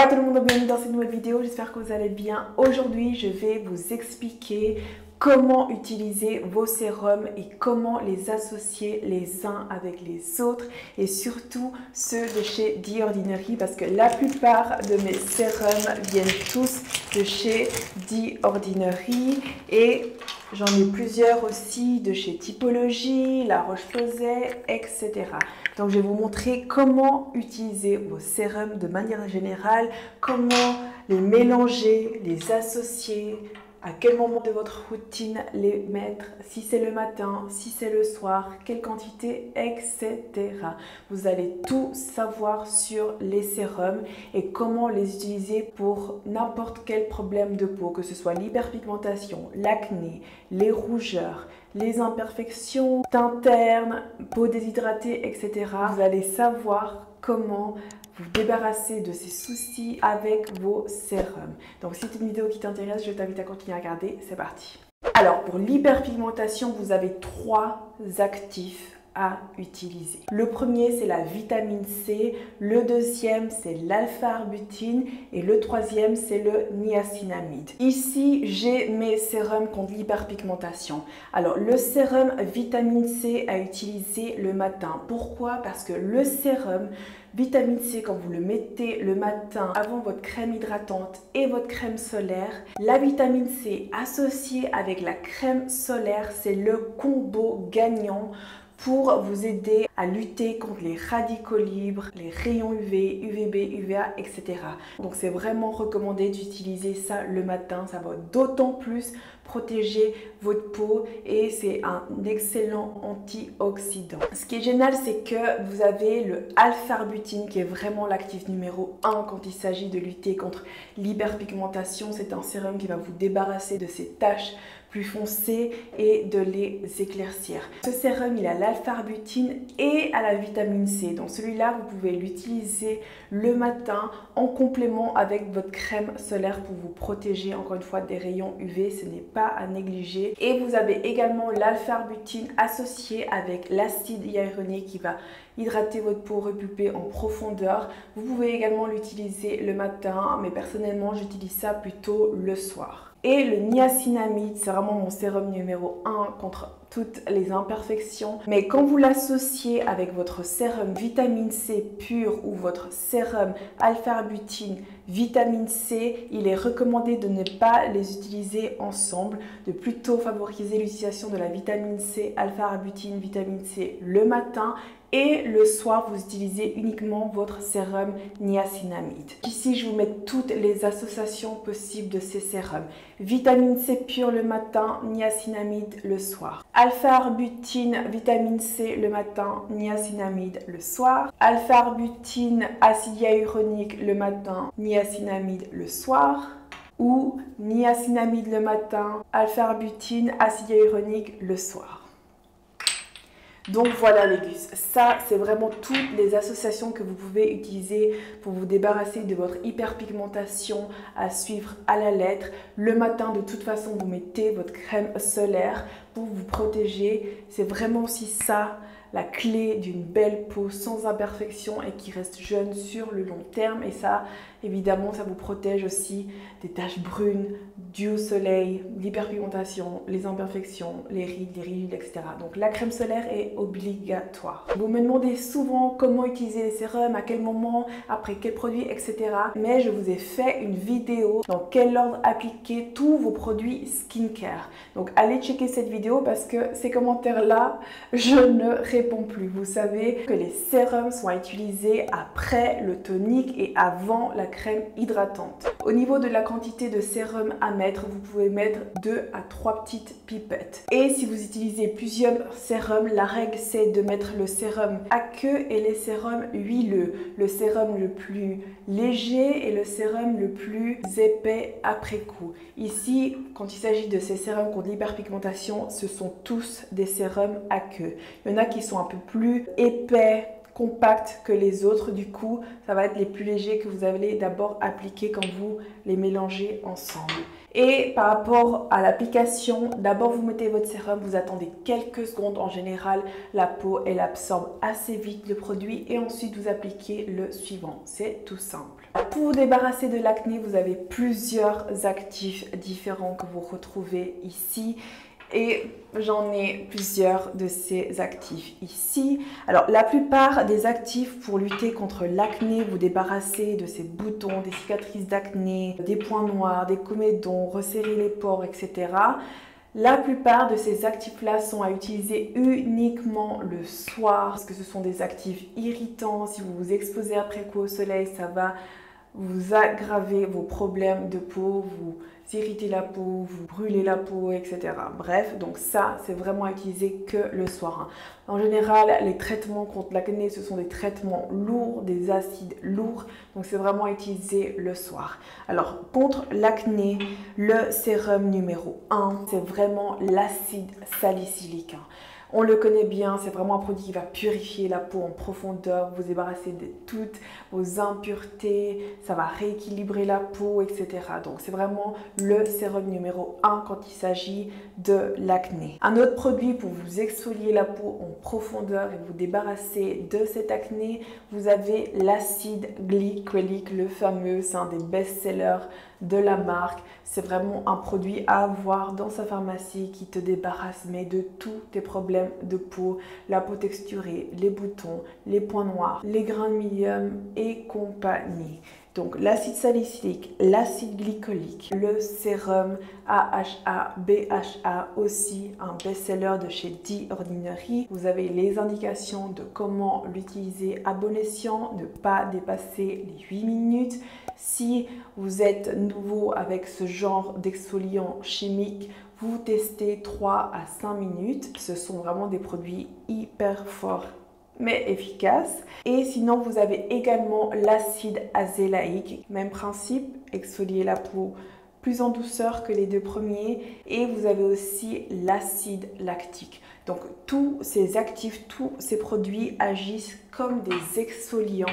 Voilà tout le monde, bienvenue dans cette nouvelle vidéo, j'espère que vous allez bien. Aujourd'hui, je vais vous expliquer comment utiliser vos sérums et comment les associer les uns avec les autres et surtout ceux de chez The Ordinary parce que la plupart de mes sérums viennent tous de chez The Ordinary et j'en ai plusieurs aussi de chez Typologie, La Roche-Posay, etc. Donc je vais vous montrer comment utiliser vos sérums de manière générale, comment les mélanger, les associer, à quel moment de votre routine les mettre, si c'est le matin, si c'est le soir, quelle quantité, etc. Vous allez tout savoir sur les sérums et comment les utiliser pour n'importe quel problème de peau, que ce soit l'hyperpigmentation, l'acné, les rougeurs, les imperfections, teint terne, peau déshydratée, etc. Vous allez savoir comment vous débarrasser de ces soucis avec vos sérums. Donc si c'est une vidéo qui t'intéresse, je t'invite à continuer à regarder. C'est parti. Alors pour l'hyperpigmentation, vous avez 3 actifs à utiliser. Le premier, c'est la vitamine C, le deuxième, c'est l'alpha-arbutéine et le troisième, c'est le niacinamide. Ici, j'ai mes sérums contre l'hyperpigmentation. Alors, le sérum vitamine C à utiliser le matin. Pourquoi? Parce que le sérum vitamine C, quand vous le mettez le matin avant votre crème hydratante et votre crème solaire, la vitamine C associée avec la crème solaire, c'est le combo gagnant pour vous aider à lutter contre les radicaux libres, les rayons UV, UVB, UVA, etc. Donc c'est vraiment recommandé d'utiliser ça le matin, ça va d'autant plus protéger votre peau et c'est un excellent antioxydant. Ce qui est génial, c'est que vous avez le alpha-arbutéine qui est vraiment l'actif numéro 1 quand il s'agit de lutter contre l'hyperpigmentation. C'est un sérum qui va vous débarrasser de ces taches plus foncées et de les éclaircir. Ce sérum, il a l'alpha-arbutéine et à la vitamine C. Donc celui-là, vous pouvez l'utiliser le matin en complément avec votre crème solaire pour vous protéger encore une fois des rayons UV. Ce n'est pas à négliger. Et vous avez également l'alpha-arbutéine associé avec l'acide hyaluronique qui va hydrater votre peau, repulper en profondeur. Vous pouvez également l'utiliser le matin, mais personnellement, j'utilise ça plutôt le soir. Et le niacinamide, c'est vraiment mon sérum numéro 1 contre toutes les imperfections. Mais quand vous l'associez avec votre sérum vitamine C pur ou votre sérum alpha-arbutéine vitamine C, il est recommandé de ne pas les utiliser ensemble, de plutôt favoriser l'utilisation de la vitamine C, alpha-arbutéine, vitamine C le matin et le soir, vous utilisez uniquement votre sérum niacinamide. Ici, je vous mets toutes les associations possibles de ces sérums. Vitamine C pure le matin, niacinamide le soir. Alpha-arbutéine, vitamine C le matin, niacinamide le soir. Alpha-arbutéine, acide hyaluronique le matin, niacinamide le soir. Ou niacinamide le matin, alpha-arbutéine, acide hyaluronique le soir. Donc voilà les gus, ça c'est vraiment toutes les associations que vous pouvez utiliser pour vous débarrasser de votre hyperpigmentation à suivre à la lettre. Le matin de toute façon vous mettez votre crème solaire pour vous protéger. C'est vraiment aussi ça la clé d'une belle peau sans imperfection et qui reste jeune sur le long terme. Et ça, évidemment, ça vous protège aussi des taches brunes, dues au soleil, l'hyperpigmentation, les imperfections, les rides, etc. Donc la crème solaire est obligatoire. Vous me demandez souvent comment utiliser les sérums, à quel moment, après quel produit, etc. Mais je vous ai fait une vidéo dans quel ordre appliquer tous vos produits skincare. Donc allez checker cette vidéo parce que ces commentaires-là, je ne réponds plus. Vous savez que les sérums sont à utiliser après le tonique et avant la crème hydratante. Au niveau de la quantité de sérum à mettre, vous pouvez mettre 2 à 3 petites pipettes. Et si vous utilisez plusieurs sérums, la règle c'est de mettre le sérum aqueux et les sérums huileux. Le sérum le plus léger et le sérum le plus épais après coup. Ici, quand il s'agit de ces sérums contre l'hyperpigmentation, ce sont tous des sérums aqueux. Il y en a qui sont un peu plus épais, compacts que les autres. Du coup, ça va être les plus légers que vous allez d'abord appliquer quand vous les mélangez ensemble. Et par rapport à l'application, d'abord vous mettez votre sérum, vous attendez quelques secondes. En général, la peau, elle absorbe assez vite le produit et ensuite vous appliquez le suivant. C'est tout simple. Pour vous débarrasser de l'acné, vous avez plusieurs actifs différents que vous retrouvez ici. Et j'en ai plusieurs de ces actifs ici. Alors, la plupart des actifs pour lutter contre l'acné, vous débarrasser de ces boutons, des cicatrices d'acné, des points noirs, des comédons, resserrer les pores, etc. La plupart de ces actifs-là sont à utiliser uniquement le soir parce que ce sont des actifs irritants. Si vous vous exposez après coup au soleil, ça va vous aggravez vos problèmes de peau, vous irritez la peau, vous brûlez la peau, etc. Bref, donc ça, c'est vraiment à utiliser que le soir. En général, les traitements contre l'acné, ce sont des traitements lourds, des acides lourds, donc c'est vraiment à utiliser le soir. Alors, contre l'acné, le sérum numéro 1, c'est vraiment l'acide salicylique. On le connaît bien, c'est vraiment un produit qui va purifier la peau en profondeur, vous débarrasser de toutes vos impuretés, ça va rééquilibrer la peau, etc. Donc c'est vraiment le sérum numéro 1 quand il s'agit de l'acné. Un autre produit pour vous exfolier la peau en profondeur et vous débarrasser de cet acné, vous avez l'acide glycolique, le fameux, c'est un des best-sellers de la marque. C'est vraiment un produit à avoir dans sa pharmacie qui te débarrasse mais de tous tes problèmes de peau, la peau texturée, les boutons, les points noirs, les grains de milium et compagnie. Donc l'acide salicylique, l'acide glycolique, le sérum AHA, BHA, aussi un best-seller de chez The Ordinary. Vous avez les indications de comment l'utiliser à bon escient, ne pas dépasser les 8 minutes. Si vous êtes nouveau avec ce genre d'exfoliant chimique, vous testez 3 à 5 minutes. Ce sont vraiment des produits hyper forts mais efficace. Et sinon, vous avez également l'acide azélaïque. Même principe, exfolier la peau plus en douceur que les deux premiers. Et vous avez aussi l'acide lactique. Donc, tous ces actifs, tous ces produits agissent comme des exfoliants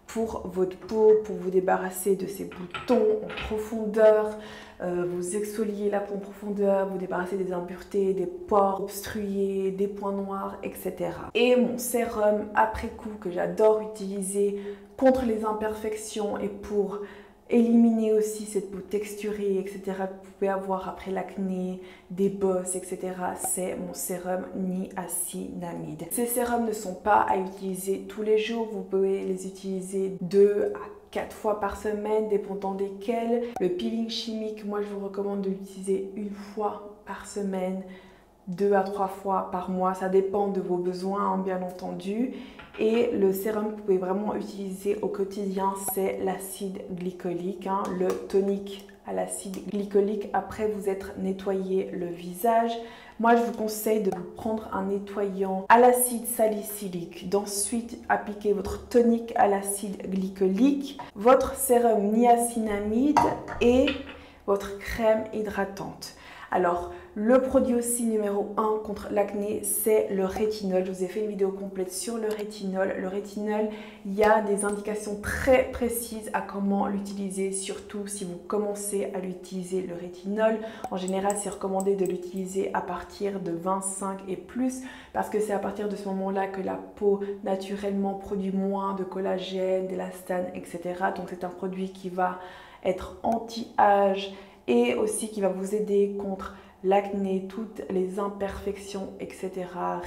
pour votre peau, pour vous débarrasser de ces boutons en profondeur, vous exfolier la peau en profondeur, vous débarrasser des impuretés, des pores obstrués, des points noirs, etc. Et mon sérum après coup que j'adore utiliser contre les imperfections et pour éliminer aussi cette peau texturée, etc. que vous pouvez avoir après l'acné, des bosses, etc. C'est mon sérum niacinamide. Ces sérums ne sont pas à utiliser tous les jours. Vous pouvez les utiliser 2 à 4 fois par semaine, dépendant desquels. Le peeling chimique, moi je vous recommande de l'utiliser 1 fois par semaine, 2 à 3 fois par mois. Ça dépend de vos besoins, hein, bien entendu. Et le sérum que vous pouvez vraiment utiliser au quotidien, c'est l'acide glycolique, hein, le tonique à l'acide glycolique après vous être nettoyé le visage. Moi, je vous conseille de vous prendre un nettoyant à l'acide salicylique, d'ensuite appliquer votre tonique à l'acide glycolique, votre sérum niacinamide et votre crème hydratante. Alors, le produit aussi numéro 1 contre l'acné, c'est le rétinol. Je vous ai fait une vidéo complète sur le rétinol. Le rétinol, il y a des indications très précises à comment l'utiliser, surtout si vous commencez à l'utiliser, le rétinol. En général, c'est recommandé de l'utiliser à partir de 25 et plus, parce que c'est à partir de ce moment-là que la peau naturellement produit moins de collagène, d'élastane, etc. Donc, c'est un produit qui va être anti-âge et aussi qui va vous aider contre l'acné, toutes les imperfections, etc.,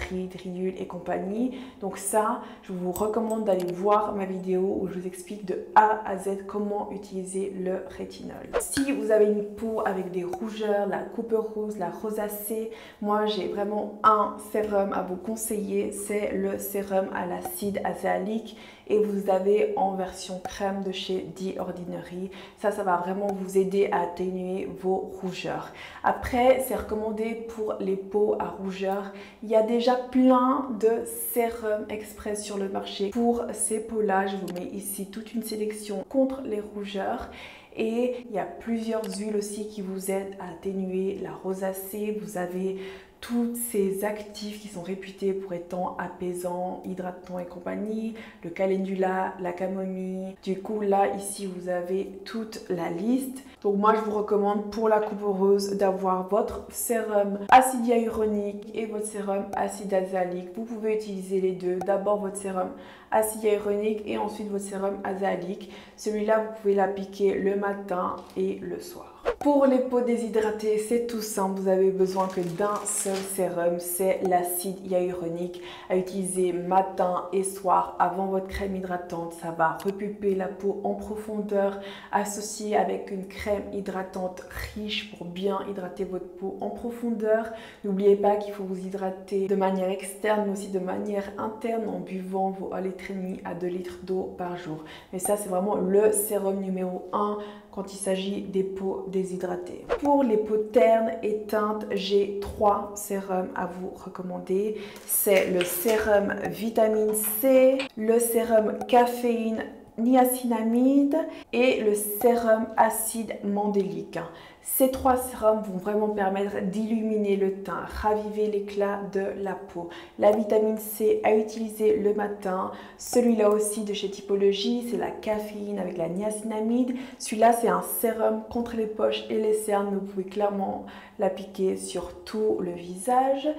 rides, ridules et compagnie. Donc ça, je vous recommande d'aller voir ma vidéo où je vous explique de A à Z comment utiliser le rétinol. Si vous avez une peau avec des rougeurs, la coupe rose, la rosacée, moi j'ai vraiment un sérum à vous conseiller, c'est le sérum à l'acide azélaïque. Et vous avez en version crème de chez The Ordinary. Ça va vraiment vous aider à atténuer vos rougeurs. Après, c'est recommandé pour les peaux à rougeurs. Il y a déjà plein de sérums express sur le marché pour ces peaux-là. Je vous mets ici toute une sélection contre les rougeurs. Et il y a plusieurs huiles aussi qui vous aident à atténuer la rosacée. Vous avez tous ces actifs qui sont réputés pour être apaisants, hydratants et compagnie, le calendula, la camomille. Du coup, là, ici, vous avez toute la liste. Donc moi, je vous recommande pour la coupeuse d'avoir votre sérum acide hyaluronique et votre sérum acide azélique. Vous pouvez utiliser les deux. D'abord votre sérum acide hyaluronique et ensuite votre sérum azélique. Celui-là, vous pouvez l'appliquer le matin et le soir. Pour les peaux déshydratées, c'est tout simple. Vous avez besoin que d'un seul sérum, c'est l'acide hyaluronique à utiliser matin et soir avant votre crème hydratante. Ça va repulper la peau en profondeur, associé avec une crème hydratante riche pour bien hydrater votre peau en profondeur. N'oubliez pas qu'il faut vous hydrater de manière externe, mais aussi de manière interne en buvant vos 1,5 litre à 2 litres d'eau par jour. Mais ça, c'est vraiment le sérum numéro 1 quand il s'agit des peaux déshydratées. Pour les peaux ternes et teintes, j'ai 3 sérums à vous recommander. C'est le sérum vitamine C, le sérum caféine niacinamide et le sérum acide mandélique. Ces 3 sérums vont vraiment permettre d'illuminer le teint, raviver l'éclat de la peau. La vitamine C à utiliser le matin. Celui-là aussi de chez Typologie, c'est la caféine avec la niacinamide. Celui-là, c'est un sérum contre les poches et les cernes. Vous pouvez clairement l'appliquer sur tout le visage.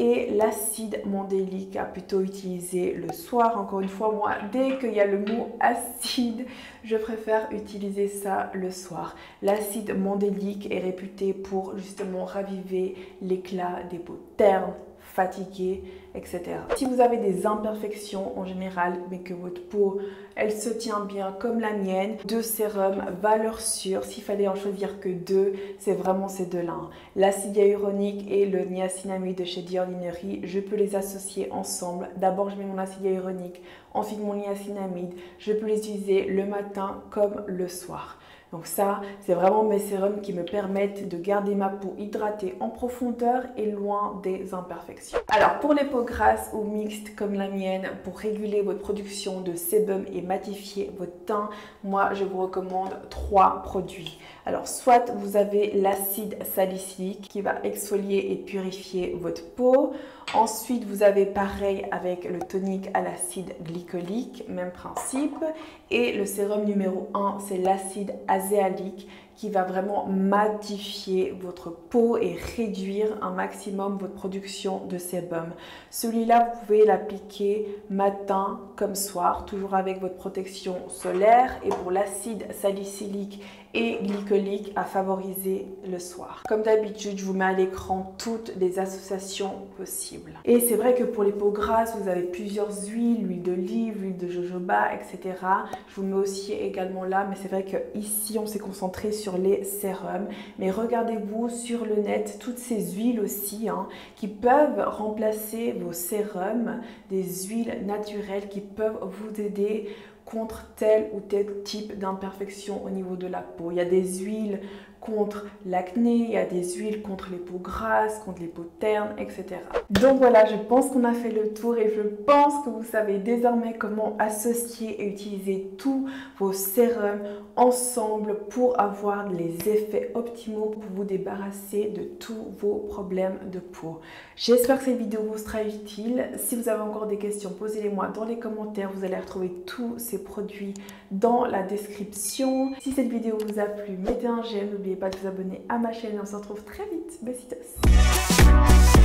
Et l'acide mandélique à plutôt utiliser le soir. Encore une fois, moi, dès qu'il y a le mot acide, je préfère utiliser ça le soir. L'acide mandélique est réputé pour justement raviver l'éclat des peaux ternes, fatiguées, etc. Si vous avez des imperfections en général, mais que votre peau, elle se tient bien comme la mienne, 2 sérums, valeur sûre. S'il fallait en choisir que 2, c'est vraiment ces deux-là. L'acide hyaluronique et le niacinamide de chez The Ordinary, je peux les associer ensemble. D'abord, je mets mon acide hyaluronique, ensuite mon niacinamide. Je peux les utiliser le matin comme le soir. Donc ça, c'est vraiment mes sérums qui me permettent de garder ma peau hydratée en profondeur et loin des imperfections. Alors pour les peaux grasses ou mixtes comme la mienne, pour réguler votre production de sébum et matifier votre teint, moi je vous recommande 3 produits. Alors soit vous avez l'acide salicylique qui va exfolier et purifier votre peau. Ensuite, vous avez pareil avec le tonique à l'acide glycolique, même principe. Et le sérum numéro 1, c'est l'acide azélique qui va vraiment matifier votre peau et réduire un maximum votre production de sébum. Celui-là, vous pouvez l'appliquer matin comme soir, toujours avec votre protection solaire. Et pour l'acide salicylique et glycolique, à favoriser le soir. Comme d'habitude, je vous mets à l'écran toutes les associations possibles. Et c'est vrai que pour les peaux grasses, vous avez plusieurs huiles, l'huile d'olive, l'huile de jojoba, etc. Je vous mets aussi également là, mais c'est vrai que ici on s'est concentré sur les sérums. Mais regardez-vous sur le net toutes ces huiles aussi qui peuvent remplacer vos sérums, des huiles naturelles qui peuvent vous aider contre tel ou tel type d'imperfection au niveau de la peau. Il y a des huiles contre l'acné, il y a des huiles contre les peaux grasses, contre les peaux ternes, etc. Donc voilà, je pense qu'on a fait le tour et je pense que vous savez désormais comment associer et utiliser tous vos sérums ensemble pour avoir les effets optimaux pour vous débarrasser de tous vos problèmes de peau. J'espère que cette vidéo vous sera utile. Si vous avez encore des questions, posez-les-moi dans les commentaires. Vous allez retrouver tous ces produits dans la description. Si cette vidéo vous a plu, mettez un j'aime. N'oubliez pas de vous abonner à ma chaîne et on se retrouve très vite. Besitos!